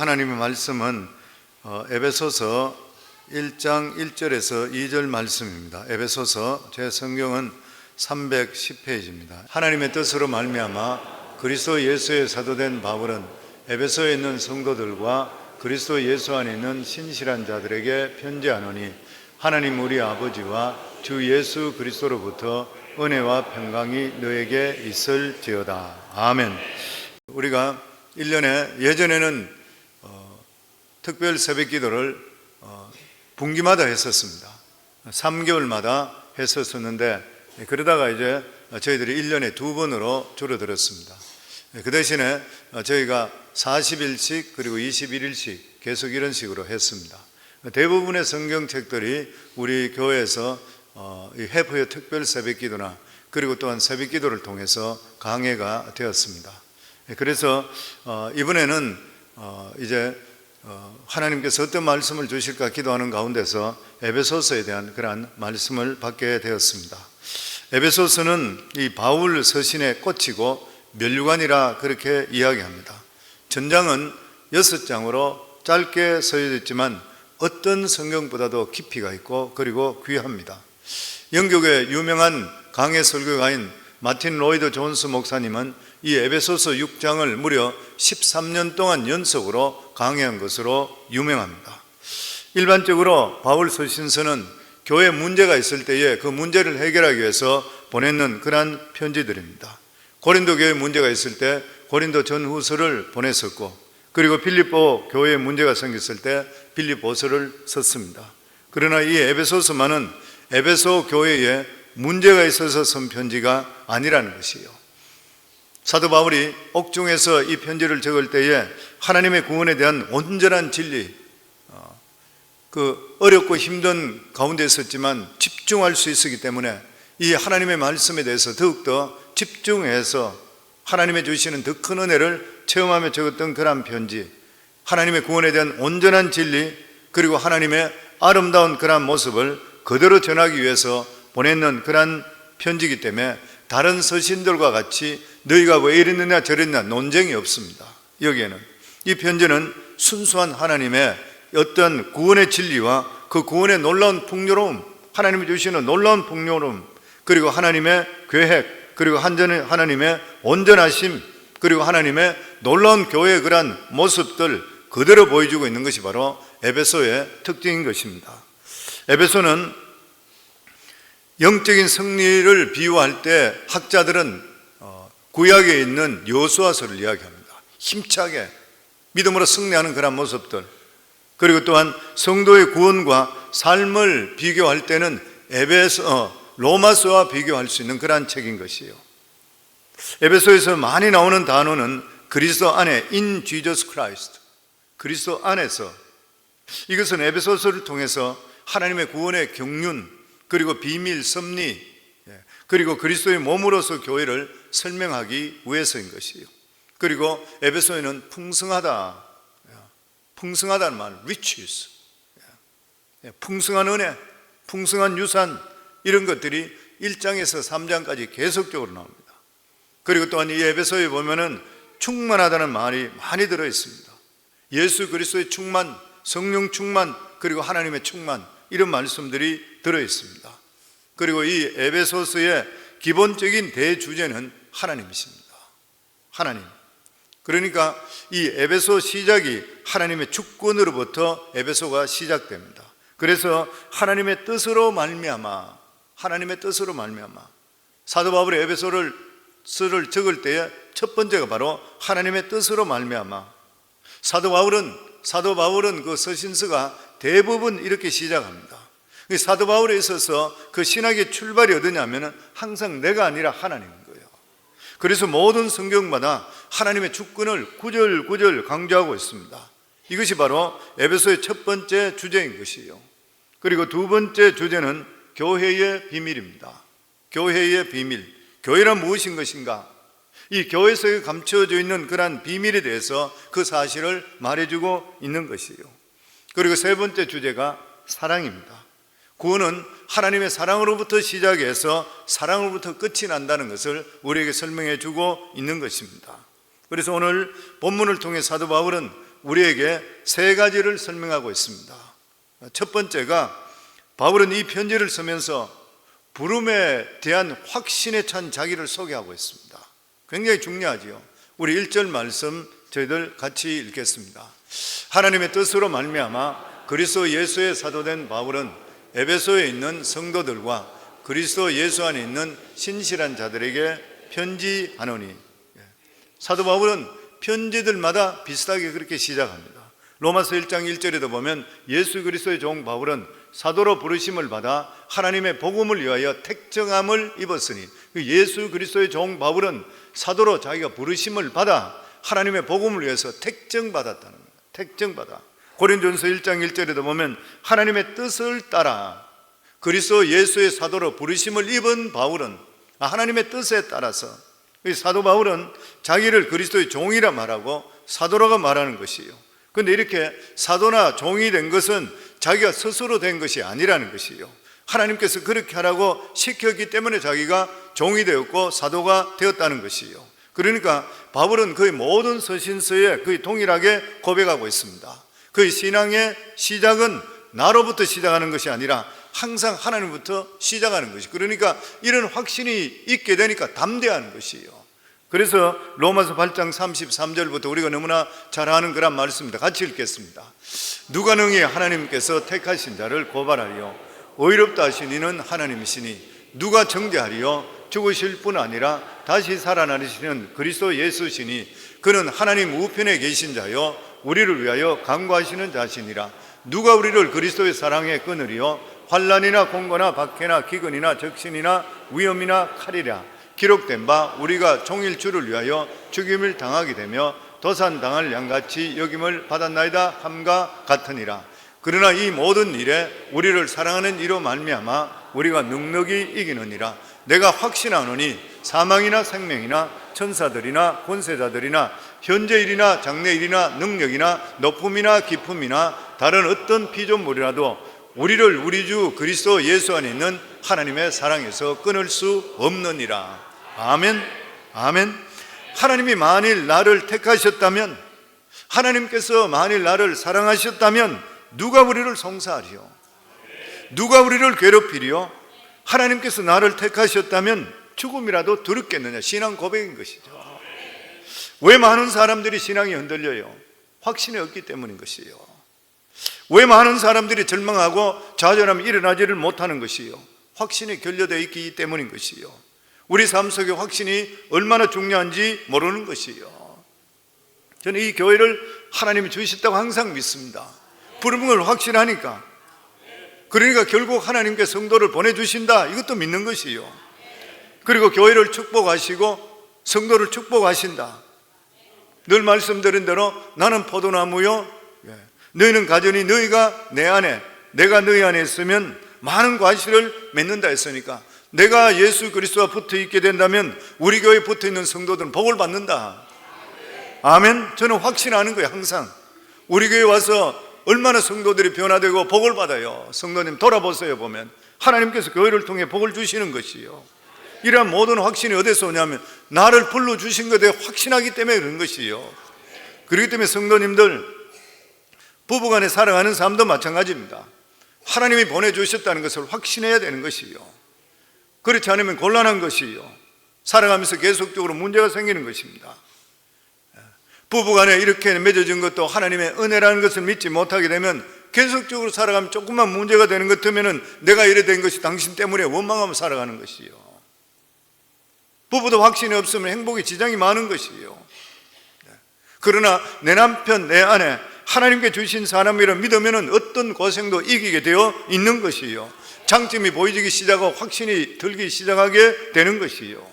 하나님의 말씀은 에베소서 1장 1절에서 2절 말씀입니다. 에베소서 제 성경은 310페이지입니다. 하나님의 뜻으로 말미암아 그리스도 예수의 사도된 바울은 에베소에 있는 성도들과 그리스도 예수 안에 있는 신실한 자들에게 편지하노니 하나님 우리 아버지와 주 예수 그리스도로부터 은혜와 평강이 너에게 있을지어다. 아멘. 우리가 1년에 예전에는 특별 새벽 기도를 분기마다 했었습니다. 3개월마다 했었는데 그러다가 이제 저희들이 1년에 2번으로 줄어들었습니다. 그 대신에 저희가 40일씩 그리고 21일씩 계속 이런 식으로 했습니다. 대부분의 성경책들이 우리 교회에서 이 해프의 특별 새벽 기도나 그리고 또한 새벽 기도를 통해서 강해가 되었습니다. 그래서 이번에는 이제 하나님께서 어떤 말씀을 주실까 기도하는 가운데서 에베소서에 대한 그러한 말씀을 받게 되었습니다. 에베소서는 이 바울 서신의 꽃이고 면류관이라 그렇게 이야기합니다. 전장은 6장으로 짧게 써져 있지만 어떤 성경보다도 깊이가 있고 그리고 귀합니다. 영국의 유명한 강해 설교가인 마틴 로이드 존스 목사님은 이 에베소서 6장을 무려 13년 동안 연속으로 강해한 것으로 유명합니다. 일반적으로 바울 서신서는 교회 문제가 있을 때에 그 문제를 해결하기 위해서 보내는 그러한 편지들입니다. 고린도 교회 문제가 있을 때 고린도 전후서를 보냈었고, 그리고 빌립보 교회에 문제가 생겼을 때 빌립보서를 썼습니다. 그러나 이 에베소서만은 에베소 교회에 문제가 있어서 쓴 편지가 아니라는 것이에요. 사도 바울이 옥중에서 이 편지를 적을 때에 하나님의 구원에 대한 온전한 진리, 그 어렵고 힘든 가운데 있었지만 집중할 수 있었기 때문에 이 하나님의 말씀에 대해서 더욱더 집중해서 하나님의 주시는 더 큰 은혜를 체험하며 적었던 그런 편지, 하나님의 구원에 대한 온전한 진리 그리고 하나님의 아름다운 그런 모습을 그대로 전하기 위해서 보냈는 그런 편지이기 때문에 다른 서신들과 같이 너희가 왜 이랬느냐 저랬느냐 논쟁이 없습니다. 여기에는 이 편지는 순수한 하나님의 어떤 구원의 진리와 그 구원의 놀라운 풍요로움, 하나님이 주시는 놀라운 풍요로움, 그리고 하나님의 계획, 그리고 하나님의 온전하심, 그리고 하나님의 놀라운 교회의 그러한 모습들 그대로 보여주고 있는 것이 바로 에베소의 특징인 것입니다. 에베소는 영적인 승리를 비유할 때 학자들은 구약에 있는 여호수아서를 이야기합니다. 힘차게 믿음으로 승리하는 그런 모습들, 그리고 또한 성도의 구원과 삶을 비교할 때는 로마서와 비교할 수 있는 그러한 책인 것이에요. 에베소에서 많이 나오는 단어는 그리스도 안에 in Jesus Christ, 그리스도 안에서, 이것은 에베소서를 통해서 하나님의 구원의 경륜 그리고 비밀, 섭리, 그리고 그리스도의 몸으로서 교회를 설명하기 위해서인 것이에요. 그리고 에베소에는 풍성하다는 말, riches, 풍성한 은혜, 풍성한 유산, 이런 것들이 1장에서 3장까지 계속적으로 나옵니다. 그리고 또한 이 에베소에 보면은 충만하다는 말이 많이 들어있습니다. 예수 그리스도의 충만, 성령 충만, 그리고 하나님의 충만, 이런 말씀들이 들어있습니다. 그리고 이 에베소서의 기본적인 대주제는 하나님이십니다. 하나님. 그러니까 이 에베소 시작이 하나님의 주권으로부터 에베소가 시작됩니다. 그래서 하나님의 뜻으로 말미암아 사도 바울이 에베소를 적을 때에 첫 번째가 바로 하나님의 뜻으로 말미암아. 사도 바울은 그 서신서가 대부분 이렇게 시작합니다. 사도 바울에 있어서 그 신학의 출발이 어디냐면 항상 내가 아니라 하나님인 거예요. 그래서 모든 성경마다 하나님의 주권을 구절구절 강조하고 있습니다. 이것이 바로 에베소의 첫 번째 주제인 것이에요. 그리고 두 번째 주제는 교회의 비밀입니다. 교회의 비밀. 교회란 무엇인 것인가? 이 교회에서 감춰져 있는 그러한 비밀에 대해서 그 사실을 말해주고 있는 것이에요. 그리고 세 번째 주제가 사랑입니다. 구원은 하나님의 사랑으로부터 시작해서 사랑으로부터 끝이 난다는 것을 우리에게 설명해 주고 있는 것입니다. 그래서 오늘 본문을 통해 사도 바울은 우리에게 세 가지를 설명하고 있습니다. 첫 번째가 바울은 이 편지를 쓰면서 부름에 대한 확신에 찬 자기를 소개하고 있습니다. 굉장히 중요하지요. 우리 1절 말씀 저희들 같이 읽겠습니다. 하나님의 뜻으로 말미암아 그리스도 예수의 사도된 바울은 에베소에 있는 성도들과 그리스도 예수 안에 있는 신실한 자들에게 편지하노니. 사도 바울은 편지들마다 비슷하게 그렇게 시작합니다. 로마서 1장 1절에도 보면 예수 그리스도의 종 바울은 사도로 부르심을 받아 하나님의 복음을 위하여 택정함을 입었으니, 예수 그리스도의 종 바울은 사도로 자기가 부르심을 받아 하나님의 복음을 위해서 택정받았다는 거예요. 택정받아. 고린도전서 1장 1절에도 보면 하나님의 뜻을 따라 그리스도 예수의 사도로 부르심을 입은 바울은 하나님의 뜻에 따라서, 사도 바울은 자기를 그리스도의 종이라 말하고 사도라고 말하는 것이에요. 그런데 이렇게 사도나 종이 된 것은 자기가 스스로 된 것이 아니라는 것이에요. 하나님께서 그렇게 하라고 시켰기 때문에 자기가 종이 되었고 사도가 되었다는 것이에요. 그러니까 바울은 그의 모든 서신서에 거의 동일하게 고백하고 있습니다. 그의 신앙의 시작은 나로부터 시작하는 것이 아니라 항상 하나님부터 시작하는 것이, 그러니까 이런 확신이 있게 되니까 담대한 것이에요. 그래서 로마서 8장 33절부터 우리가 너무나 잘 아는 그런 말씀입니다. 같이 읽겠습니다. 누가 능히 하나님께서 택하신 자를 고발하리요, 의롭다 하신 이는 하나님이시니 누가 정죄하리요, 죽으실 뿐 아니라 다시 살아나시는 그리스도 예수시니 그는 하나님 우편에 계신 자요 우리를 위하여 간구하시는 자시니라. 누가 우리를 그리스도의 사랑에 끊으리요, 환난이나 공고나 박해나 기근이나 적신이나 위험이나 칼이라. 기록된 바 우리가 종일 주를 위하여 죽임을 당하게 되며 도산당할 양같이 여김을 받았나이다 함과 같으니라. 그러나 이 모든 일에 우리를 사랑하는 이로 말미암아 우리가 넉넉히 이기느니라. 내가 확신하노니 사망이나 생명이나 천사들이나 권세자들이나 현재일이나 장래일이나 능력이나 높음이나 깊음이나 다른 어떤 피조물이라도 우리를 우리 주 그리스도 예수 안에 있는 하나님의 사랑에서 끊을 수 없느니라. 아멘. 아멘. 하나님이 만일 나를 택하셨다면, 하나님께서 만일 나를 사랑하셨다면 누가 우리를 송사하리요, 누가 우리를 괴롭히리요. 하나님께서 나를 택하셨다면 죽음이라도 두렵겠느냐. 신앙 고백인 것이죠. 왜 많은 사람들이 신앙이 흔들려요? 확신이 없기 때문인 것이에요. 왜 많은 사람들이 절망하고 좌절하며 일어나지를 못하는 것이요? 확신이 결여되어 있기 때문인 것이요. 우리 삶 속에 확신이 얼마나 중요한지 모르는 것이요. 저는 이 교회를 하나님이 주셨다고 항상 믿습니다. 부르는 걸 확신하니까. 그러니까 결국 하나님께 성도를 보내주신다, 이것도 믿는 것이요. 그리고 교회를 축복하시고 성도를 축복하신다. 늘 말씀드린 대로 나는 포도나무요, 너희는 가지니 너희가 내 안에, 내가 너희 안에 있으면 많은 과실을 맺는다 했으니까, 내가 예수 그리스도와 붙어 있게 된다면 우리 교회에 붙어 있는 성도들은 복을 받는다. 아멘. 저는 확신하는 거예요. 항상 우리 교회에 와서 얼마나 성도들이 변화되고 복을 받아요. 성도님 돌아보세요. 보면 하나님께서 교회를 통해 복을 주시는 것이요. 이러한 모든 확신이 어디서 오냐면 나를 불러주신 것에 확신하기 때문에 그런 것이요. 그렇기 때문에 성도님들, 부부간에 살아가는 삶도 마찬가지입니다. 하나님이 보내주셨다는 것을 확신해야 되는 것이요. 그렇지 않으면 곤란한 것이요. 살아가면서 계속적으로 문제가 생기는 것입니다. 부부간에 이렇게 맺어진 것도 하나님의 은혜라는 것을 믿지 못하게 되면 계속적으로 살아가면 조금만 문제가 되는 것 같으면 내가 이래 된 것이 당신 때문에 원망하며 살아가는 것이요. 부부도 확신이 없으면 행복에 지장이 많은 것이요. 그러나 내 남편, 내 아내 하나님께 주신 사람이라 믿으면 어떤 고생도 이기게 되어 있는 것이요. 장점이 보이기 시작하고 확신이 들기 시작하게 되는 것이요.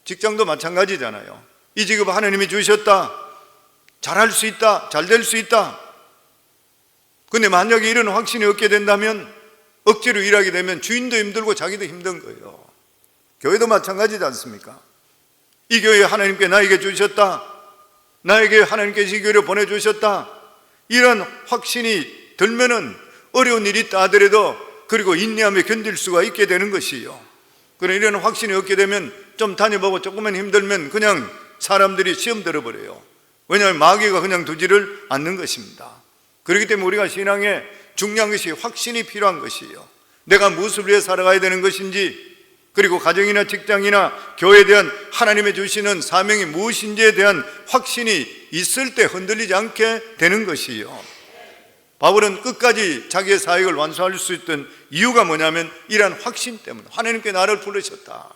직장도 마찬가지잖아요. 이 직업 하나님이 주셨다, 잘할 수 있다, 잘 될 수 있다. 근데 만약에 이런 확신이 없게 된다면 억지로 일하게 되면 주인도 힘들고 자기도 힘든 거예요. 교회도 마찬가지지 않습니까? 이 교회 하나님께 나에게 주셨다, 나에게 하나님께서 이 교회를 보내주셨다, 이런 확신이 들면은 어려운 일이 있다 하더라도 그리고 인내하며 견딜 수가 있게 되는 것이요. 그런 이런 확신이 없게 되면 좀 다녀보고 조금만 힘들면 그냥 사람들이 시험 들어버려요. 왜냐하면 마귀가 그냥 두지를 않는 것입니다. 그렇기 때문에 우리가 신앙에 중요한 것이 확신이 필요한 것이에요. 내가 무엇을 위해 살아가야 되는 것인지, 그리고 가정이나 직장이나 교회에 대한 하나님의 주시는 사명이 무엇인지에 대한 확신이 있을 때 흔들리지 않게 되는 것이에요. 바울은 끝까지 자기의 사역을 완수할 수 있던 이유가 뭐냐면 이러한 확신 때문에, 하나님께 나를 부르셨다.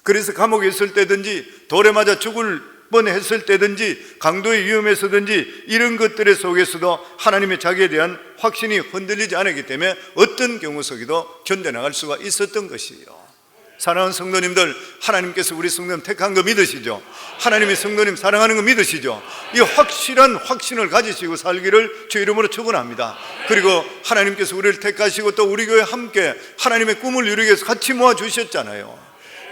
그래서 감옥에 있을 때든지 돌에 맞아 죽을 뻔했을 때든지 강도의 위험에서든지 이런 것들 속에서도 하나님의 자기에 대한 확신이 흔들리지 않았기 때문에 어떤 경우 속에도 견뎌나갈 수가 있었던 것이에요. 사랑하는 성도님들, 하나님께서 우리 성도님 택한 거 믿으시죠? 하나님의 성도님 사랑하는 거 믿으시죠? 이 확실한 확신을 가지시고 살기를 주 이름으로 축원합니다. 그리고 하나님께서 우리를 택하시고 또 우리 교회 함께 하나님의 꿈을 이루기 위해서 같이 모아주셨잖아요.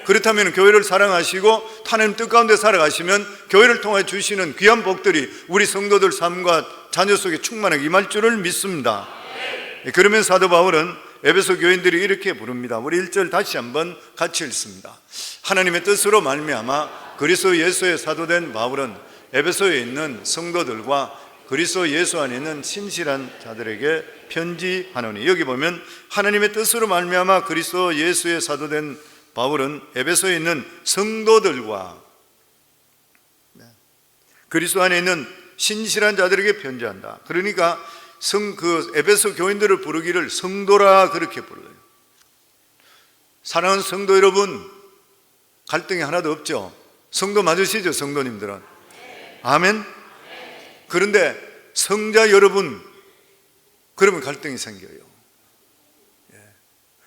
그렇다면 교회를 사랑하시고 하나님 뜻 가운데 살아가시면 교회를 통해 주시는 귀한 복들이 우리 성도들 삶과 자녀 속에 충만하게 임할 줄을 믿습니다. 그러면서 사도 바울은 에베소 교인들이 이렇게 부릅니다. 우리 1절 다시 한번 같이 읽습니다. 하나님의 뜻으로 말미암아 그리스도 예수의 사도된 바울은 에베소에 있는 성도들과 그리스도 예수 안에 있는 신실한 자들에게 편지하노니, 여기 보면 하나님의 뜻으로 말미암아 그리스도 예수의 사도된 바울은 에베소에 있는 성도들과 그리스도 안에 있는 신실한 자들에게 편지한다. 그러니까 에베소 교인들을 부르기를 성도라 그렇게 불러요. 사랑하는 성도 여러분, 갈등이 하나도 없죠? 성도 맞으시죠? 성도님들은. 아멘. 그런데 성자 여러분, 그러면 갈등이 생겨요.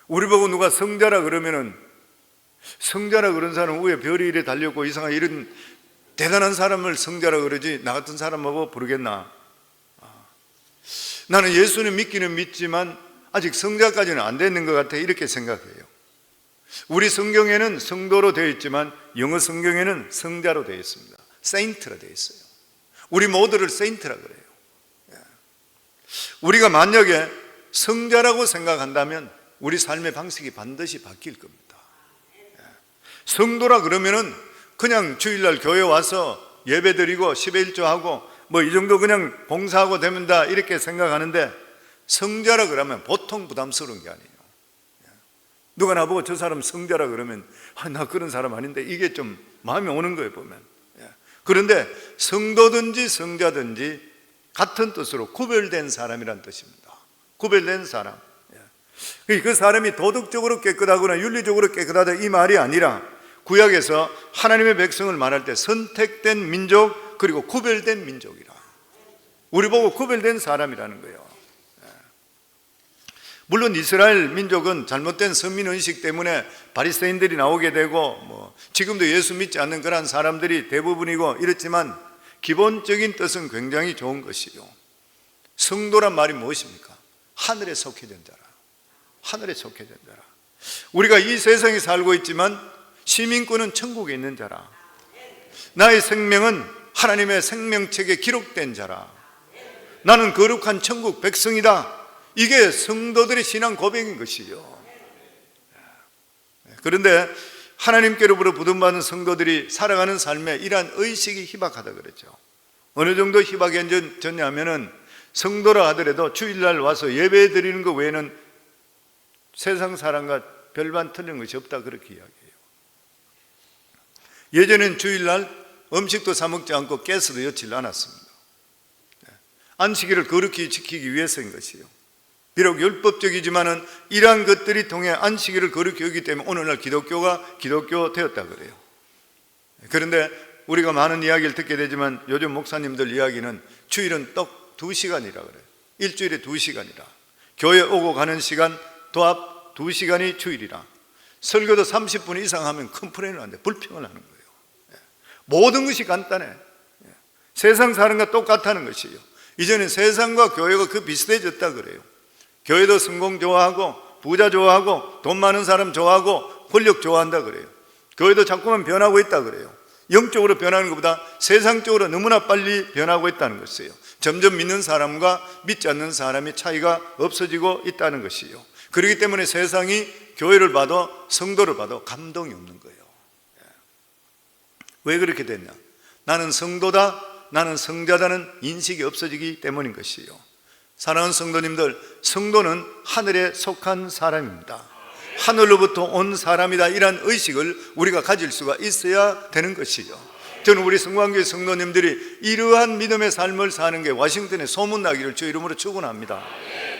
우리 보고 누가 성자라 그러면은, 성자라 그런 사람은 위에 별이 이래 달렸고 이상한 이런 대단한 사람을 성자라 그러지 나 같은 사람하고 부르겠나? 나는 예수는 믿기는 믿지만 아직 성자까지는 안 되는 것 같아, 이렇게 생각해요. 우리 성경에는 성도로 되어 있지만 영어 성경에는 성자로 되어 있습니다. 세인트라 되어 있어요. 우리 모두를 세인트라 그래요. 우리가 만약에 성자라고 생각한다면 우리 삶의 방식이 반드시 바뀔 겁니다. 성도라 그러면은 그냥 주일날 교회 와서 예배 드리고 10회 1조하고 뭐 이 정도 그냥 봉사하고 되면 다 이렇게 생각하는데, 성자라 그러면 보통 부담스러운 게 아니에요. 누가 나보고 저 사람 성자라 그러면 나 그런 사람 아닌데 이게 좀 마음이 오는 거예요, 보면. 그런데 성도든지 성자든지 같은 뜻으로 구별된 사람이란 뜻입니다. 구별된 사람. 그 사람이 도덕적으로 깨끗하거나 윤리적으로 깨끗하다 이 말이 아니라, 구약에서 하나님의 백성을 말할 때 선택된 민족 그리고 구별된 민족이라, 우리 보고 구별된 사람이라는 거예요. 물론 이스라엘 민족은 잘못된 선민의식 때문에 바리새인들이 나오게 되고 지금도 예수 믿지 않는 그런 사람들이 대부분이고 이렇지만 기본적인 뜻은 굉장히 좋은 것이요. 성도란 말이 무엇입니까? 하늘에 속해진 자라. 하늘에 속해진 자라. 우리가 이 세상에 살고 있지만 시민권은 천국에 있는 자라. 나의 생명은 하나님의 생명책에 기록된 자라. 나는 거룩한 천국 백성이다. 이게 성도들의 신앙 고백인 것이요. 그런데 하나님께로부터 부름받은 성도들이 살아가는 삶에 이러한 의식이 희박하다 그랬죠. 어느 정도 희박해졌냐면은 성도라 하더라도 주일날 와서 예배 드리는 것 외에는 세상 사람과 별반 틀린 것이 없다, 그렇게 이야기해요. 예전엔 주일날 음식도 사 먹지 않고 가스도 여치지 않았습니다. 안식일을 거룩히 지키기 위해서인 것이요. 비록 율법적이지만은 이러한 것들이 통해 안식일을 거룩히 여기기 때문에 오늘날 기독교가 기독교 되었다 그래요. 그런데 우리가 많은 이야기를 듣게 되지만 요즘 목사님들 이야기는 주일은 떡 2시간이라 그래요. 일주일에 2시간이라. 교회 오고 가는 시간 도합 2시간이 주일이라. 설교도 30분 이상 하면 컴플레인을 하는데 불평을 하는 거예요. 모든 것이 간단해. 세상 사람과 똑같다는 것이에요. 이제는 세상과 교회가 그 비슷해졌다 그래요. 교회도 성공 좋아하고 부자 좋아하고 돈 많은 사람 좋아하고 권력 좋아한다 그래요. 교회도 자꾸만 변하고 있다 그래요. 영적으로 변하는 것보다 세상적으로 너무나 빨리 변하고 있다는 것이에요. 점점 믿는 사람과 믿지 않는 사람의 차이가 없어지고 있다는 것이에요. 그렇기 때문에 세상이 교회를 봐도 성도를 봐도 감동이 없는 거예요. 왜 그렇게 됐냐? 나는 성도다, 나는 성자다는 인식이 없어지기 때문인 것이요. 사랑하는 성도님들, 성도는 하늘에 속한 사람입니다. 하늘로부터 온 사람이다, 이런 의식을 우리가 가질 수가 있어야 되는 것이죠. 저는 우리 성광교회 성도님들이 이러한 믿음의 삶을 사는 게 워싱턴에 소문나기를 주 이름으로 축원합니다.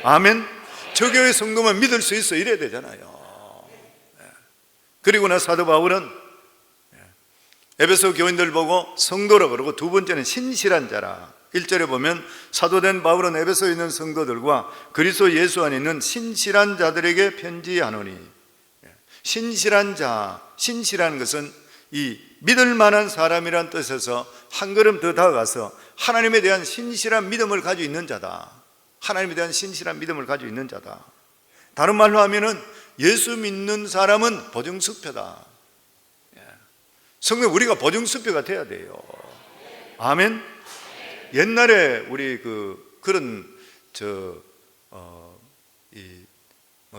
아멘. 저 교회 성도만 믿을 수 있어, 이래야 되잖아요. 그리고 나 사도 바울은 에베소 교인들 보고 성도라 그러고, 두 번째는 신실한 자라. 1절에 보면 사도된 바울은 에베소에 있는 성도들과 그리스도 예수 안에 있는 신실한 자들에게 편지하노니. 신실한 자, 신실한 것은 이 믿을 만한 사람이란 뜻에서 한 걸음 더 다가가서 하나님에 대한 신실한 믿음을 가지고 있는 자다. 하나님에 대한 신실한 믿음을 가지고 있는 자다. 다른 말로 하면은 예수 믿는 사람은 보증수표다. 성도, 우리가 보증수표가 돼야 돼요. 아멘. 옛날에 우리 그런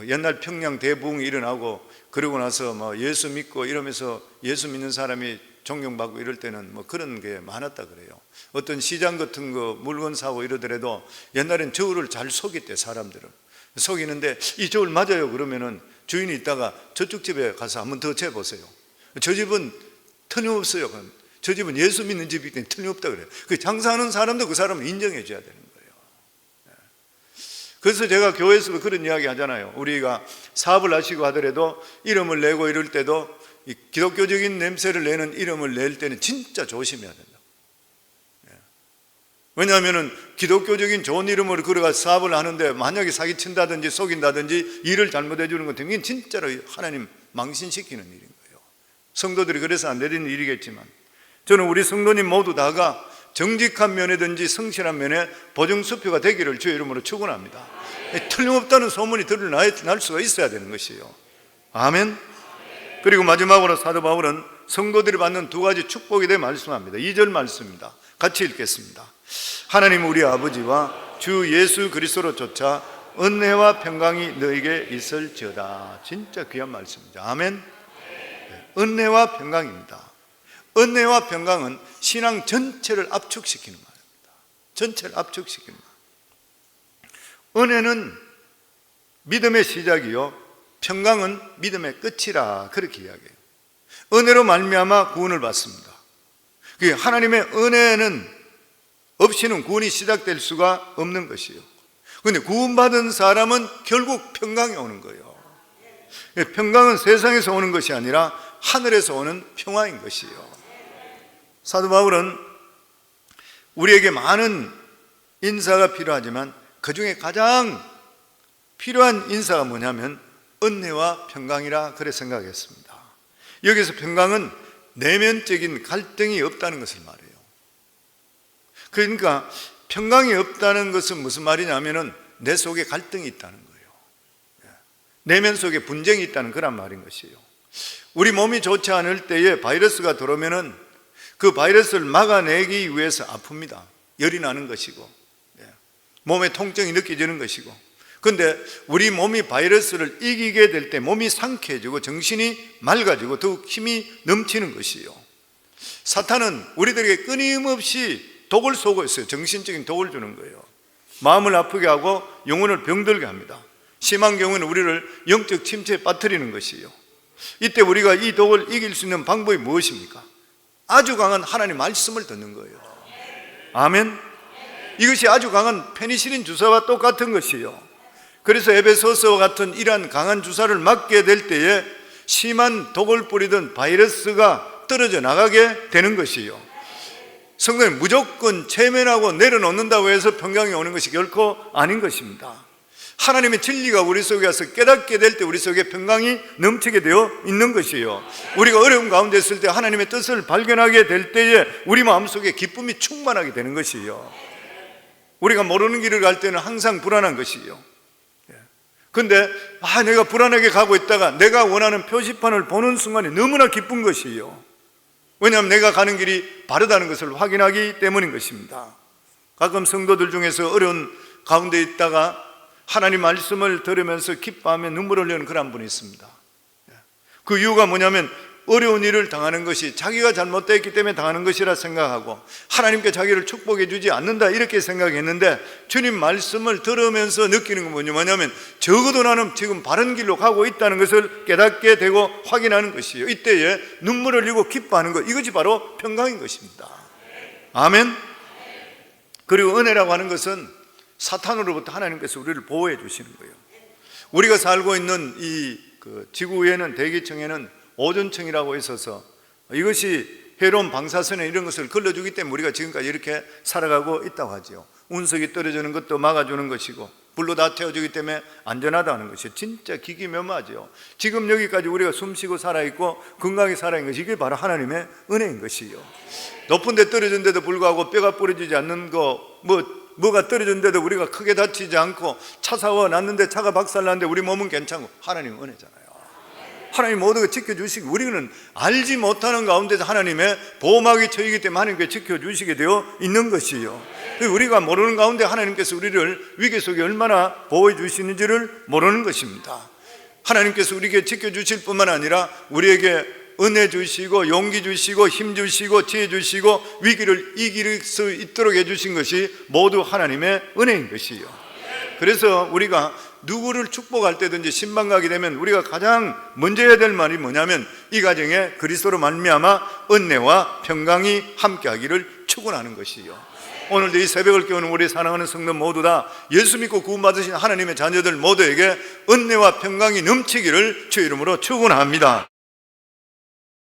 옛날 평양 대부흥이 일어나고 그러고 나서 예수 믿고 이러면서 예수 믿는 사람이 존경받고 이럴 때는 그런 게 많았다 그래요. 어떤 시장 같은 거 물건 사고 이러더라도 옛날엔 저울을 잘 속였대. 사람들은 속이는데 이 저울 맞아요 그러면은 주인이 있다가 저쪽 집에 가서 한번 더 재보세요. 저 집은 틀림없어요. 저 집은 예수 믿는 집이기 때문에 틀림없다 그래요. 그 장사하는 사람도 그 사람을 인정해 줘야 되는 거예요. 그래서 제가 교회에서도 그런 이야기 하잖아요. 우리가 사업을 하시고 하더라도 이름을 내고 이럴 때도 이 기독교적인 냄새를 내는 이름을 낼 때는 진짜 조심해야 된다. 왜냐하면 기독교적인 좋은 이름으로 걸어가 사업을 하는데 만약에 사기친다든지 속인다든지 일을 잘못해 주는 것 같으면 진짜로 하나님 망신시키는 일인 거예요. 성도들이 그래서 안 되는 일이겠지만, 저는 우리 성도님 모두 다가 정직한 면에든지 성실한 면에 보증수표가 되기를 주의 이름으로 축원합니다. 틀림없다는 소문이 드러날 수가 있어야 되는 것이에요. 아멘. 그리고 마지막으로 사도 바울은 성도들이 받는 두 가지 축복에 대해 말씀합니다. 2절 말씀입니다. 같이 읽겠습니다. 하나님 우리 아버지와 주 예수 그리스도로 쫓아 은혜와 평강이 너에게 있을지어다. 진짜 귀한 말씀입니다. 아멘. 은혜와 평강입니다. 은혜와 평강은 신앙 전체를 압축시키는 말입니다. 전체를 압축시키는 말. 은혜는 믿음의 시작이요, 평강은 믿음의 끝이라, 그렇게 이야기해요. 은혜로 말미암아 구원을 받습니다. 하나님의 은혜는 없이는 구원이 시작될 수가 없는 것이에요. 그런데 구원받은 사람은 결국 평강이 오는 거예요. 평강은 세상에서 오는 것이 아니라 하늘에서 오는 평화인 것이에요. 사도 바울은 우리에게 많은 인사가 필요하지만 그 중에 가장 필요한 인사가 뭐냐면 은혜와 평강이라 그래 생각했습니다. 여기서 평강은 내면적인 갈등이 없다는 것을 말해요. 그러니까 평강이 없다는 것은 무슨 말이냐면은 내 속에 갈등이 있다는 거예요. 내면 속에 분쟁이 있다는 그런 말인 것이에요. 우리 몸이 좋지 않을 때에 바이러스가 들어오면은 그 바이러스를 막아내기 위해서 아픕니다. 열이 나는 것이고 몸에 통증이 느껴지는 것이고, 그런데 우리 몸이 바이러스를 이기게 될 때 몸이 상쾌해지고 정신이 맑아지고 더욱 힘이 넘치는 것이에요. 사탄은 우리들에게 끊임없이 독을 쏘고 있어요. 정신적인 독을 주는 거예요. 마음을 아프게 하고 영혼을 병들게 합니다. 심한 경우는 우리를 영적 침체에 빠뜨리는 것이에요. 이때 우리가 이 독을 이길 수 있는 방법이 무엇입니까? 아주 강한 하나님의 말씀을 듣는 거예요. 아멘. 이것이 아주 강한 페니실린 주사와 똑같은 것이에요. 그래서 에베소서와 같은 이러한 강한 주사를 맞게 될 때에 심한 독을 뿌리던 바이러스가 떨어져 나가게 되는 것이에요. 성도님, 무조건 체면하고 내려놓는다고 해서 평강이 오는 것이 결코 아닌 것입니다. 하나님의 진리가 우리 속에 와서 깨닫게 될 때 우리 속에 평강이 넘치게 되어 있는 것이에요. 우리가 어려운 가운데 있을 때 하나님의 뜻을 발견하게 될 때에 우리 마음속에 기쁨이 충만하게 되는 것이에요. 우리가 모르는 길을 갈 때는 항상 불안한 것이에요. 그런데 내가 불안하게 가고 있다가 내가 원하는 표지판을 보는 순간에 너무나 기쁜 것이에요. 왜냐하면 내가 가는 길이 바르다는 것을 확인하기 때문인 것입니다. 가끔 성도들 중에서 어려운 가운데 있다가 하나님 말씀을 들으면서 기뻐하며 눈물을 흘리는 그런 분이 있습니다. 그 이유가 뭐냐면 어려운 일을 당하는 것이 자기가 잘못됐기 때문에 당하는 것이라 생각하고 하나님께 자기를 축복해 주지 않는다 이렇게 생각했는데, 주님 말씀을 들으면서 느끼는 건 뭐냐면 적어도 나는 지금 바른 길로 가고 있다는 것을 깨닫게 되고 확인하는 것이에요. 이때에 눈물을 흘리고 기뻐하는 것, 이것이 바로 평강인 것입니다. 아멘. 그리고 은혜라고 하는 것은 사탄으로부터 하나님께서 우리를 보호해 주시는 거예요. 우리가 살고 있는 이 지구에는, 대기층에는 오존층이라고 있어서 이것이 해로운 방사선에 이런 것을 걸러주기 때문에 우리가 지금까지 이렇게 살아가고 있다고 하죠. 운석이 떨어지는 것도 막아주는 것이고 불로 다 태워주기 때문에 안전하다는 것이 진짜 기기묘마죠. 지금 여기까지 우리가 숨쉬고 살아있고 건강히 살아있는 것이, 이게 바로 하나님의 은혜인 것이요. 높은 데 떨어졌는데도 불구하고 뼈가 부러지지 않는 거, 뭐가 떨어졌는데도 우리가 크게 다치지 않고, 차 사고 났는데 차가 박살났는데 우리 몸은 괜찮고, 하나님은 은혜잖아요. 하나님 모두가 지켜주시고, 우리는 알지 못하는 가운데서 하나님의 보호막이 처이기 때문에 하나님께 지켜주시게 되어 있는 것이요. 우리가 모르는 가운데 하나님께서 우리를 위기 속에 얼마나 보호해 주시는지를 모르는 것입니다. 하나님께서 우리에게 지켜주실 뿐만 아니라 우리에게 은혜 주시고 용기 주시고 힘 주시고 지혜 주시고 위기를 이길 수 있도록 해주신 것이 모두 하나님의 은혜인 것이요. 그래서 우리가 누구를 축복할 때든지 신방 가게 되면 우리가 가장 먼저 해야 될 말이 뭐냐면, 이 가정에 그리스도로 말미암아 은혜와 평강이 함께하기를 축원하는 것이요. 오늘도 이 새벽을 깨우는 우리 사랑하는 성도 모두 다 예수 믿고 구원받으신 하나님의 자녀들 모두에게 은혜와 평강이 넘치기를 주의 이름으로 축원합니다.